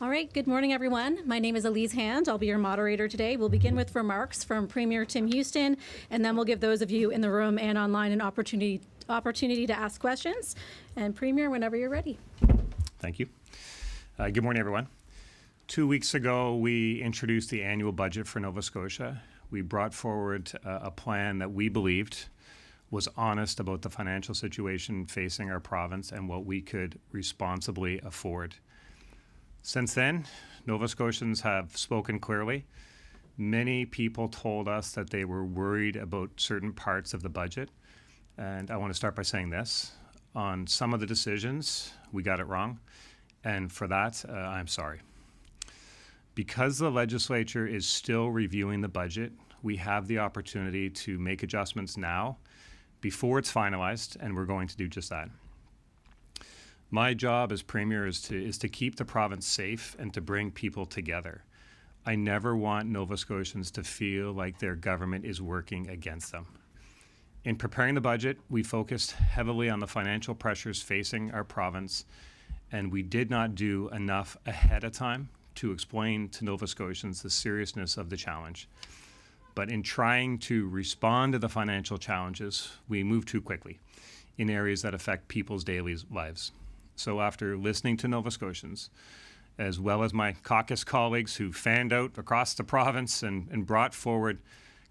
All right, good morning, everyone. My name is Elise Hand. I'll be your moderator today. We'll begin with remarks from Premier Tim Houston, and then we'll give those of you in the room and online an opportunity to ask questions. And Premier, whenever you're ready. Thank you. Good morning, everyone. 2 weeks ago, we introduced the annual budget for Nova Scotia. We brought forward a plan that we believed was honest about the financial situation facing our province and what we could responsibly afford. Since then, Nova Scotians have spoken clearly. Many people told us that they were worried about certain parts of the budget. And I want to start by saying this. On some of the decisions, we got it wrong. And for that, I'm sorry. Because the legislature is still reviewing the budget, we have the opportunity to make adjustments now before it's finalized, and we're going to do just that. My job as Premier is to keep the province safe and to bring people together. I never want Nova Scotians to feel like their government is working against them. In preparing the budget, we focused heavily on the financial pressures facing our province, and we did not do enough ahead of time to explain to Nova Scotians the seriousness of the challenge. But in trying to respond to the financial challenges, we moved too quickly in areas that affect people's daily lives. So after listening to Nova Scotians, as well as my caucus colleagues who fanned out across the province and brought forward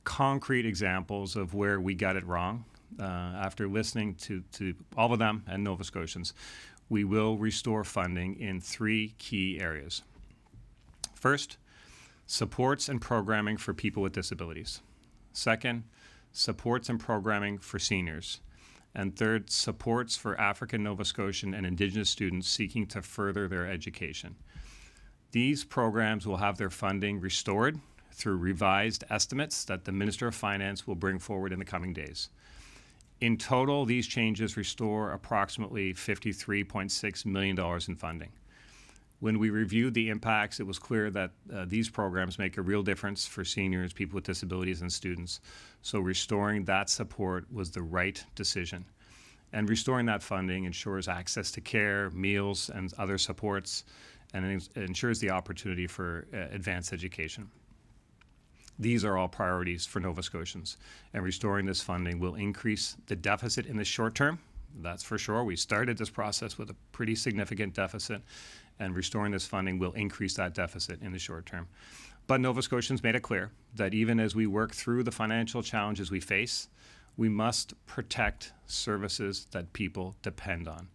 concrete examples of where we got it wrong, after listening to all of them and Nova Scotians, we will restore funding in 3 key areas. First, supports and programming for people with disabilities. Second, supports and programming for seniors. And third, supports for African, Nova Scotian, and Indigenous students seeking to further their education. These programs will have their funding restored through revised estimates that the Minister of Finance will bring forward in the coming days. In total, these changes restore approximately $53.6 million in funding. When we reviewed the impacts, it was clear that these programs make a real difference for seniors, people with disabilities, and students. So restoring that support was the right decision. And restoring that funding ensures access to care, meals, and other supports, and it ensures the opportunity for advanced education. These are all priorities for Nova Scotians, and restoring this funding will increase the deficit in the short term. That's for sure. We started this process with a pretty significant deficit, and restoring this funding will increase that deficit in the short term. But Nova Scotians made it clear that even as we work through the financial challenges we face, we must protect services that people depend on.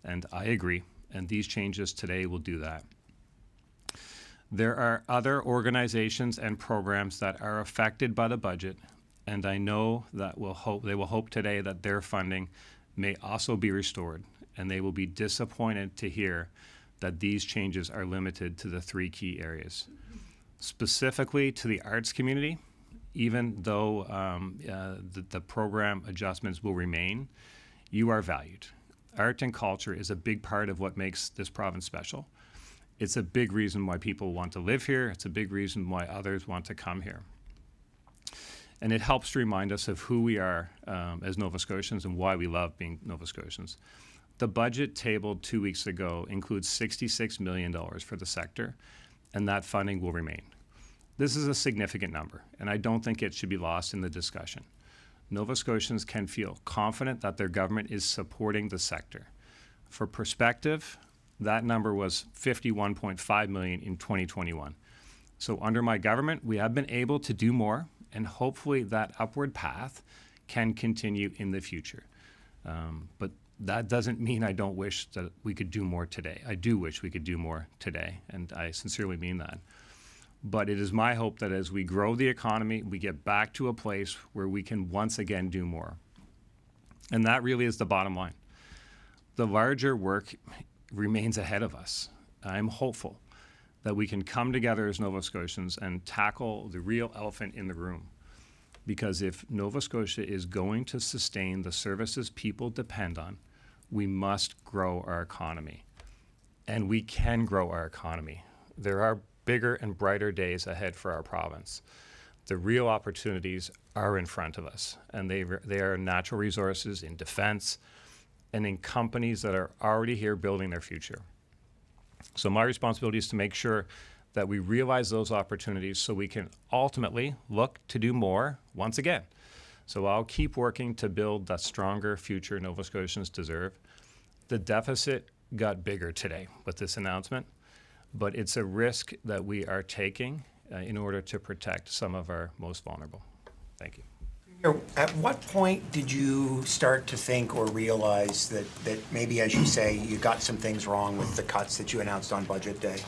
And I agree, and these changes today will do that. There are other organizations and programs that are affected by the budget, and I know that they will hope today that their funding may also be restored, and they will be disappointed to hear that these changes are limited to the 3 key areas. Specifically to the arts community, even though the program adjustments will remain, you are valued. Art and culture is a big part of what makes this province special. It's a big reason why people want to live here. It's a big reason why others want to come here. And it helps to remind us of who we are as Nova Scotians and why we love being Nova Scotians. The budget tabled 2 weeks ago includes $66 million for the sector, and that funding will remain. This is a significant number, and I don't think it should be lost in the discussion. Nova Scotians can feel confident that their government is supporting the sector. For perspective, that number was $51.5 million in 2021. So under my government, we have been able to do more, and hopefully that upward path can continue in the future. But that doesn't mean I don't wish that we could do more today. I do wish we could do more today, and I sincerely mean that. But it is my hope that as we grow the economy, we get back to a place where we can once again do more. And that really is the bottom line. The larger work remains ahead of us. I'm hopeful that we can come together as Nova Scotians and tackle the real elephant in the room. Because if Nova Scotia is going to sustain the services people depend on, we must grow our economy. And we can grow our economy. There are bigger and brighter days ahead for our province. The real opportunities are in front of us, and they are natural resources in defense and in companies that are already here building their future. So my responsibility is to make sure that we realize those opportunities so we can ultimately look to do more once again. So I'll keep working to build the stronger future Nova Scotians deserve. The deficit got bigger today with this announcement, but it's a risk that we are taking in order to protect some of our most vulnerable. Thank you. At what point did you start to think or realize that maybe, as you say, you got some things wrong with the cuts that you announced on budget day?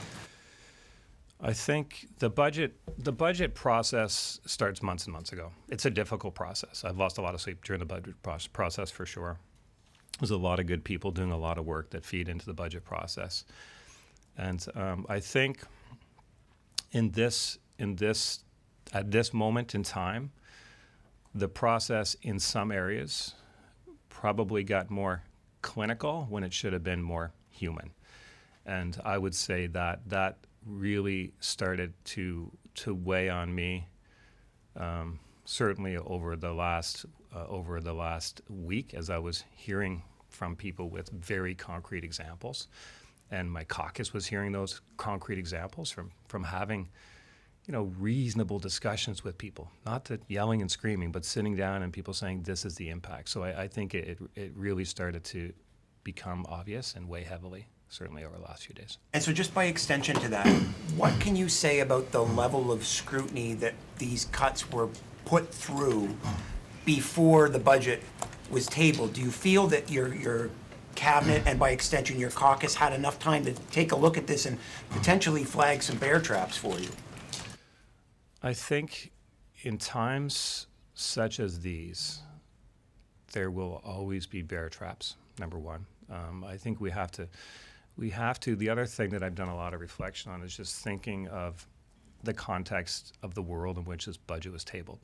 I think the budget process starts months and months ago. It's a difficult process. I've lost a lot of sleep during the budget process for sure. There's a lot of good people doing a lot of work that feed into the budget process. And I think at this moment in time, the process in some areas probably got more clinical when it should have been more human. And I would say that really started to weigh on me, certainly over the last week, as I was hearing from people with very concrete examples, and my caucus was hearing those concrete examples from having, reasonable discussions with people, not the yelling and screaming, but sitting down and people saying this is the impact. So I think it really started to become obvious and weigh heavily, certainly over the last few days. And so just by extension to that, what can you say about the level of scrutiny that these cuts were put through before the budget was tabled? Do you feel that your cabinet and by extension your caucus had enough time to take a look at this and potentially flag some bear traps for you? I think in times such as these, there will always be bear traps, number one. I think we have to, the other thing that I've done a lot of reflection on is just thinking of the context of the world in which this budget was tabled.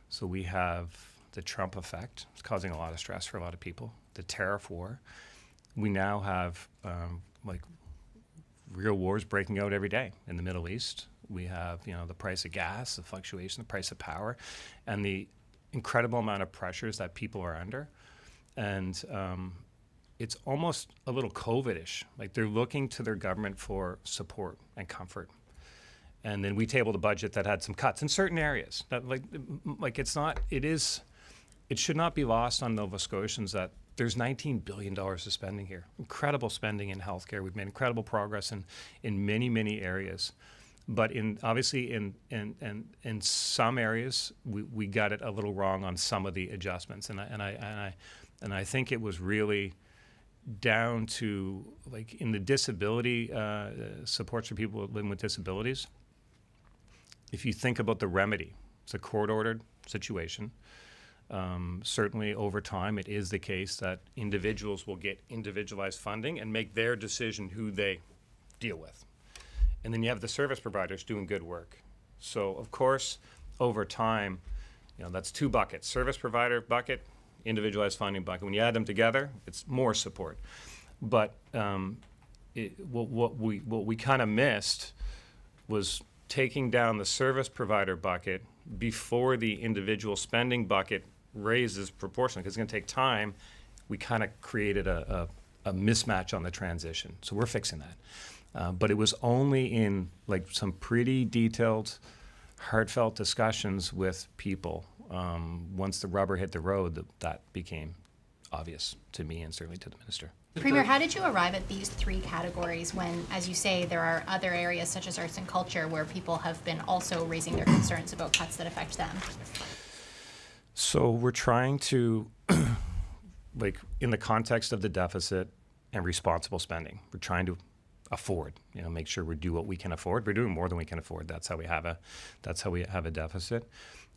So we have the Trump effect. It's causing a lot of stress for a lot of people. The tariff war. We now have real wars breaking out every day in the Middle East. We have, the price of gas, the fluctuation, the price of power, and the incredible amount of pressures that people are under. And it's almost a little COVID-ish. Like they're looking to their government for support and comfort. And then we tabled a budget that had some cuts in certain areas. That it should not be lost on Nova Scotians that there's $19 billion of spending here. Incredible spending in healthcare. We've made incredible progress in many, many areas. But obviously in some areas we got it a little wrong on some of the adjustments, and I think it was really down to in the disability supports for people living with disabilities. If you think about the remedy, it's a court-ordered situation. Certainly over time, it is the case that individuals will get individualized funding and make their decision who they deal with. And then you have the service providers doing good work. So of course, over time, that's two buckets: service provider bucket, individualized funding bucket. When you add them together, it's more support. But what we kind of missed was taking down the service provider bucket before the individual spending bucket raises proportionally, because it's going to take time. We kind of created a mismatch on the transition. So we're fixing that. But it was only in some pretty detailed, heartfelt discussions with people once the rubber hit the road that became obvious to me and certainly to the minister. Premier, how did you arrive at these three categories when, as you say, there are other areas such as arts and culture where people have been also raising their concerns about cuts that affect them? So we're trying to, in the context of the deficit and responsible spending, we're trying to afford, make sure we do what we can afford. We're doing more than we can afford. That's how we have a deficit.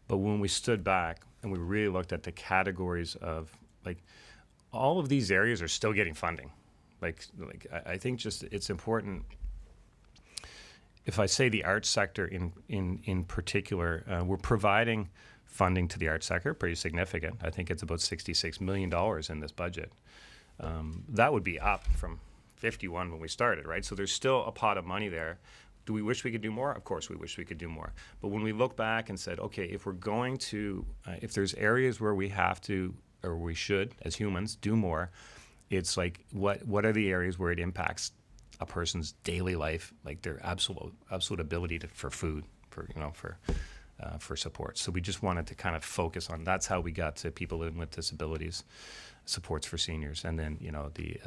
But when we stood back and we really looked at the categories of all of these areas are still getting funding. I think just it's important. If I say the arts sector in particular, we're providing funding to the arts sector, pretty significant. I think it's about $66 million in this budget. That would be up from 51 when we started, right? So there's still a pot of money there. Do we wish we could do more? Of course we wish we could do more. But when we look back and said, okay, if we're going to, if there's areas where we have to, or we should, as humans, do more, it's what are the areas where it impacts a person's daily life, like their absolute ability for food, for support. So we just wanted to kind of focus on, that's how we got to people living with disabilities, supports for seniors, and then the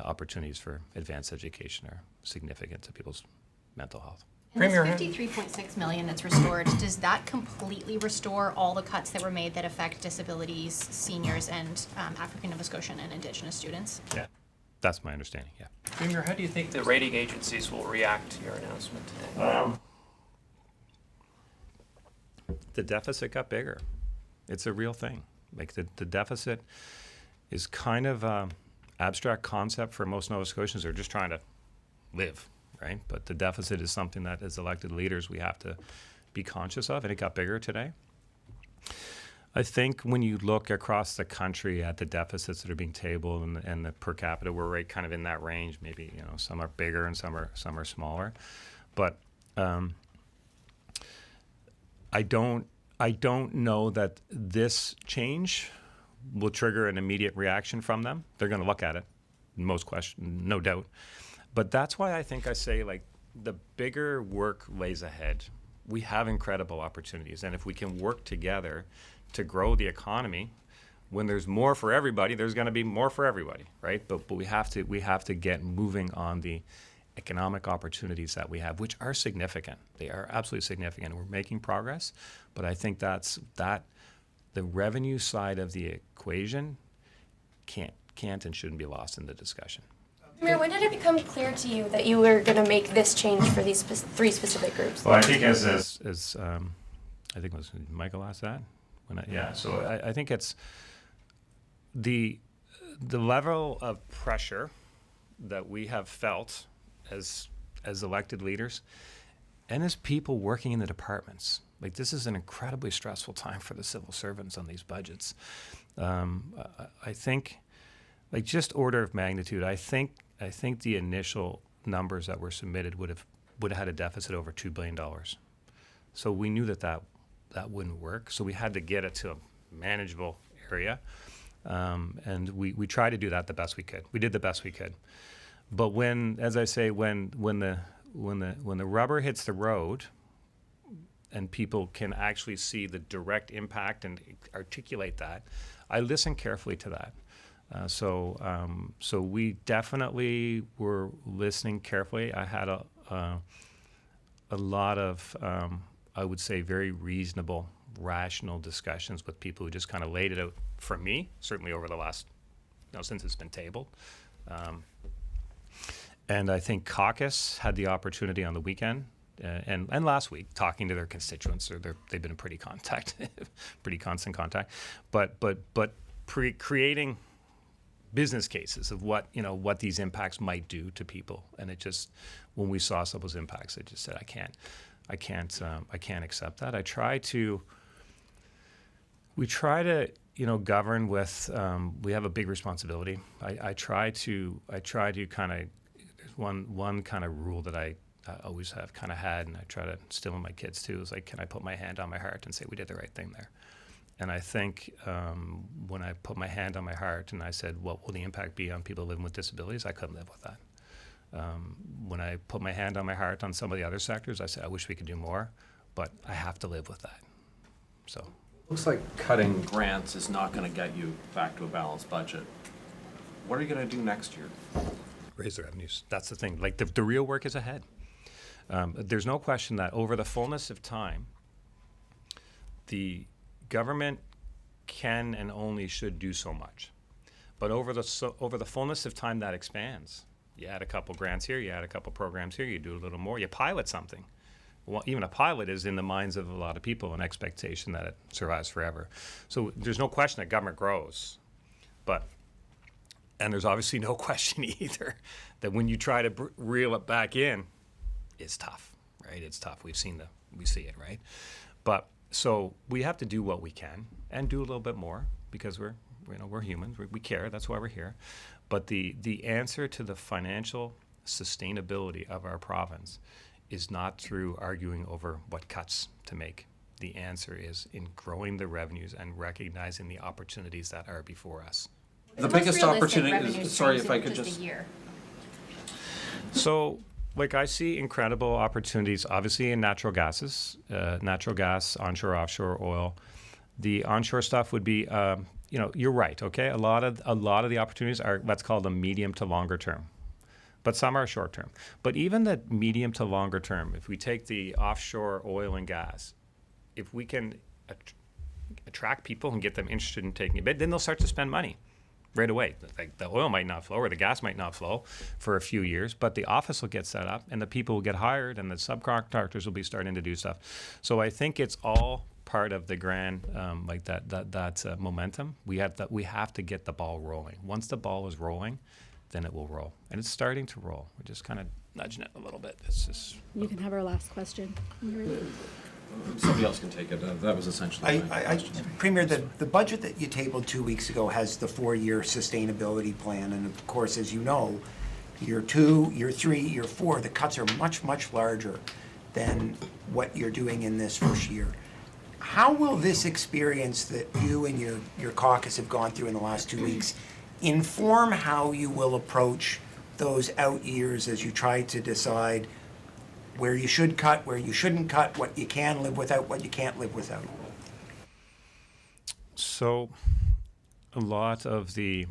opportunities for advanced education are significant to people's mental health. And this Premier, 53.6 million that's restored, does that completely restore all the cuts that were made that affect disabilities, seniors, and African Nova Scotian and Indigenous students? Yeah, that's my understanding. Yeah. Premier, how do you think the rating agencies will react to your announcement today? The deficit got bigger. It's a real thing. Like the deficit is kind of an abstract concept for most Nova Scotians. They're just trying to live, right? But the deficit is something that as elected leaders we have to be conscious of, and it got bigger today. I think when you look across the country at the deficits that are being tabled and the per capita, we're right kind of in that range. Maybe some are bigger and some are smaller, but I don't know that this change will trigger an immediate reaction from them. They're going to look at it, no doubt. But that's why I think I say, like, the bigger work lays ahead. We have incredible opportunities, and if we can work together to grow the economy, when there's more for everybody, there's going to be more for everybody, right? But we have to get moving on the economic opportunities that we have, which are significant. They are absolutely significant. We're making progress, but I think that the revenue side of the equation can't and shouldn't be lost in the discussion. Mayor, when did it become clear to you that you were going to make this change for these three specific groups? Well, I think as I think it was Michael asked that. So I think it's the level of pressure that we have felt as elected leaders and as people working in the departments. Like, this is an incredibly stressful time for the civil servants on these budgets. I think, like, just order of magnitude, I think the initial numbers that were submitted would have had a deficit over $2 billion. So we knew that wouldn't work. So we had to get it to a manageable area, and we tried to do that the best we could. We did the best we could. But when the rubber hits the road, and people can actually see the direct impact and articulate that, I listen carefully to that. So we definitely were listening carefully. I had a lot of, I would say, very reasonable, rational discussions with people who just kind of laid it out for me, certainly over the last, since it's been tabled. And I think caucus had the opportunity on the weekend and last week talking to their constituents. They've been in pretty constant contact, but creating business cases of what these impacts might do to people. And it just, when we saw some of those impacts, I just said, I can't accept that. We try to govern with, we have a big responsibility. I try to kind of, there's one kind of rule that I always have kind of had, and I try to instill in my kids too, is like, can I put my hand on my heart and say we did the right thing there? And I think when I put my hand on my heart and I said, what will the impact be on people living with disabilities? I couldn't live with that. When I put my hand on my heart on some of the other sectors, I said, I wish we could do more, but I have to live with that. So. Looks like cutting grants is not going to get you back to a balanced budget. What are you going to do next year? Raise the revenues. That's the thing. Like, the real work is ahead. There's no question that over the fullness of time, the government can and only should do so much. But over the fullness of time, that expands. You add a couple grants here, you add a couple programs here, you do a little more, you pilot something. Well, even a pilot is in the minds of a lot of people an expectation that it survives forever. So there's no question that government grows. And there's obviously no question either that when you try to reel it back in, it's tough, right? It's tough. We see it, right? But so we have to do what we can and do a little bit more because we're humans. We care. That's why we're here. But the answer to the financial sustainability of our province is not through arguing over what cuts to make. The answer is in growing the revenues and recognizing the opportunities that are before us. The biggest opportunity is, sorry if I could just, So, like, I see incredible opportunities, obviously, in natural gases, natural gas, onshore, offshore, oil. The onshore stuff would be, you're right. Okay, a lot of the opportunities are let's call them medium to longer term, but some are short term. But even the medium to longer term, if we take the offshore oil and gas, if we can attract people and get them interested in taking a bid, then they'll start to spend money right away. Like the oil might not flow or the gas might not flow for a few years, but the office will get set up and the people will get hired and the subcontractors will be starting to do stuff. So I think it's all part of the grand momentum. We have to get the ball rolling. Once the ball is rolling, then it will roll, and it's starting to roll. We're just kind of nudging it a little bit. It's just. You can have our last question. Somebody else can take it. That was essentially my question. Premier, the budget that you tabled 2 weeks ago has the 4-year sustainability plan, and of course, as you know, year 2, year 3, year 4, the cuts are much, much larger than what you're doing in this first year. How will this experience that you and your caucus have gone through in the last 2 weeks inform how you will approach those out years as you try to decide where you should cut, where you shouldn't cut, what you can live without, what you can't live without? So, a lot of the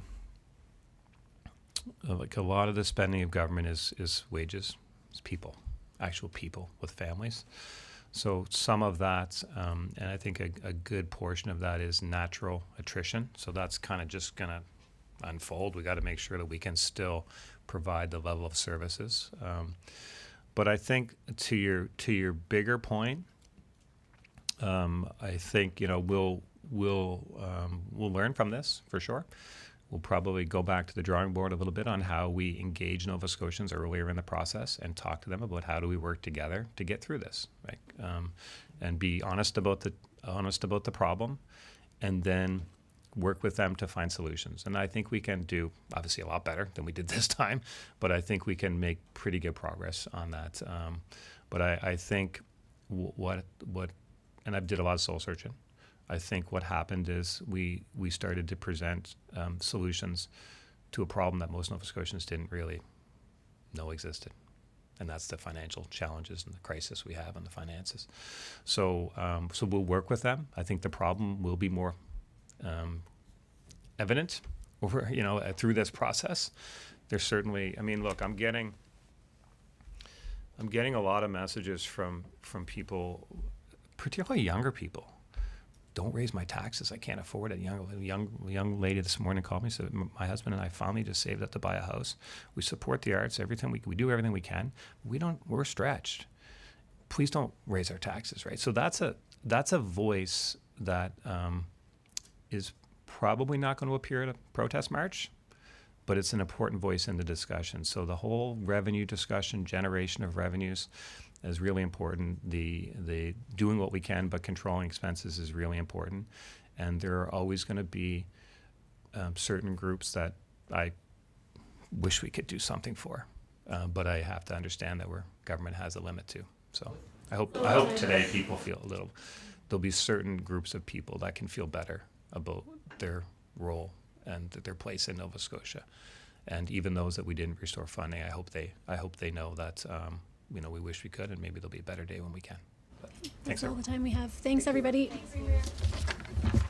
spending of government is wages, it's people, actual people with families. So some of that, and I think a good portion of that is natural attrition. So that's kind of just going to unfold. We got to make sure that we can still provide the level of services. But I think to your bigger point, I think we'll learn from this for sure. We'll probably go back to the drawing board a little bit on how we engage Nova Scotians earlier in the process and talk to them about how do we work together to get through this, right? And be honest about the problem, and then work with them to find solutions. And I think we can do obviously a lot better than we did this time, but I think we can make pretty good progress on that. But I think what and I did a lot of soul searching. I think what happened is we started to present solutions to a problem that most Nova Scotians didn't really know existed, and that's the financial challenges and the crisis we have in the finances. So we'll work with them. I think the problem will be more evident over through this process. There's certainly, look, I'm getting a lot of messages from people, particularly younger people. Don't raise my taxes. I can't afford it. A young lady this morning called me and said, my husband and I finally just saved up to buy a house. We support the arts. We do everything we can. We're stretched. Please don't raise our taxes, right? So that's a voice that is probably not going to appear at a protest march, but it's an important voice in the discussion. So the whole revenue discussion, generation of revenues, is really important. The doing what we can but controlling expenses is really important. And there are always going to be certain groups that I wish we could do something for. But I have to understand that government has a limit too. So I hope today people feel there'll be certain groups of people that can feel better about their role and their place in Nova Scotia. And even those that we didn't restore funding, I hope they know that we wish we could, and maybe there'll be a better day when we can. But thanks, That's all everyone. the time we have. Thanks, everybody. Thanks, Premier.